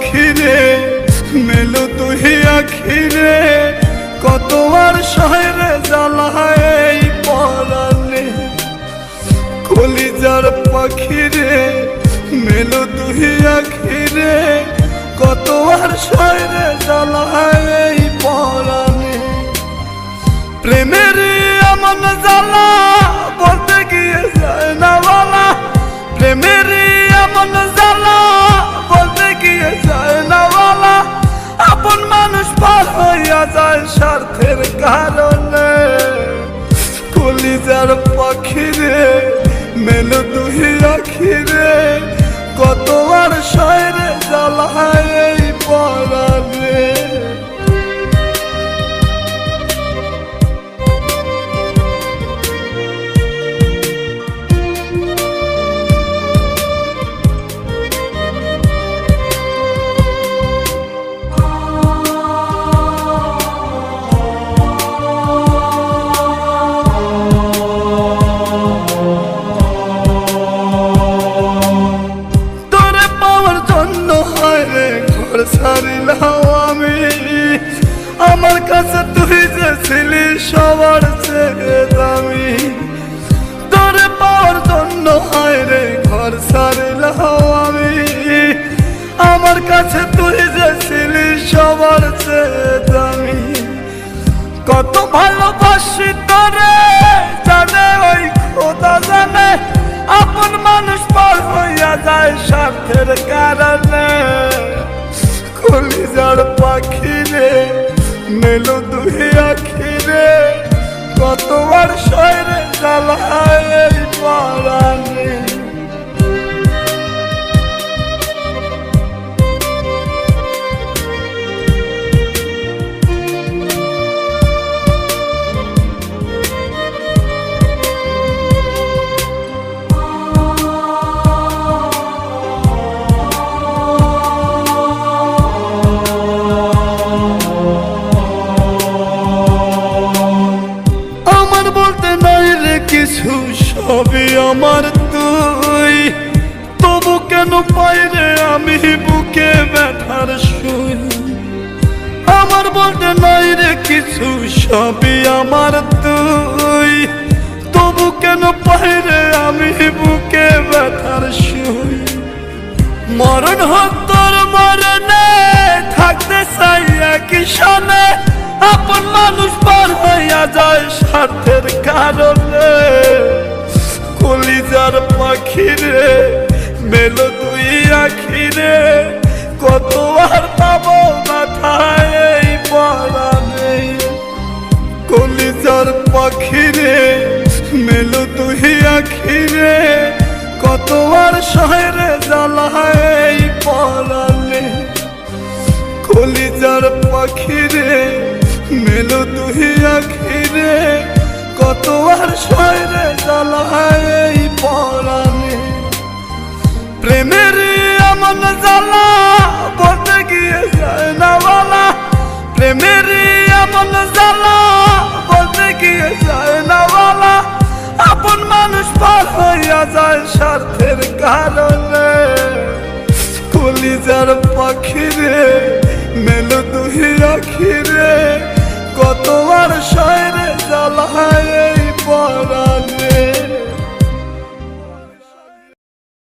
পাখিরে মেলো তুই আখিরে কত আর শহরে জ্বালায় এই পরাণে কলিজার পাখিরে মেলো তুই আখিরে কত আর শহরে জ্বালায় এই পরাণে প্রেমের এমন জ্বালা বলতে গিয়ে যায় না বলা প্রেমের এমন জ্বালা বলতে গিয়ে যায় না বলা আপন মানুষ পার হইয়া যায় স্বার্থের কারণে কলিজার পাখিরে মেলো তুই আখিরে কত আর শহরে জ্বালায় এই পরাণে ছাড়িলাম আমি আমার কাছে তুই যে ছিলি সবার চেয়ে দামি তোরে পাওয়ার জন্য হায় রে ঘর ছাড়িলাম আমি আমার কাছে তুই যে ছিলি সবার চেয়ে দামি কত ভালোবাসি তোরে জানে ওই খোদা জানে আপন মানুষ পার হইয়া যায় স্বার্থের কারণে কলিজার পাখিরে মেলো তুই আখিরে কত আর শহরে জ্বালায় এই পরাণে কিছু সবই আমার তুই তবু কেন পাই রে আমি বুকে ব্যথার সুই আমার বলতে নাই রে কিছু সবই আমার তুই তবু কেন পাই রে আমি বুকে ব্যথার সুই মরণ হোক তোর মরণে থাকতে চাই একই সনে আপন মানুষ পার হইয়া যায় স্বার্থের কারণে কলিজার পাখিরে মেলো তুই আখিরে কত আর পাবো মাথায় এই পরাণে কলিজার পাখিরে মেলো তুই আখিরে কত আর শহরে জ্বালায় এই পরাণে কলিজার পাখিরে মেলো তুই আখিরে কত আর শহরে জ্বালায় এই পরাণে প্রেমের এমন জ্বালা বলতে গিয়ে যায় না বলা প্রেমের এমন জ্বালা বলতে গিয়ে যায় না বলা আপন মানুষ পার হইয়া যায় স্বার্থের কারণে কলিজার পাখিরে মেলো তুই আখিরে কত আর শহরে জ্বালায়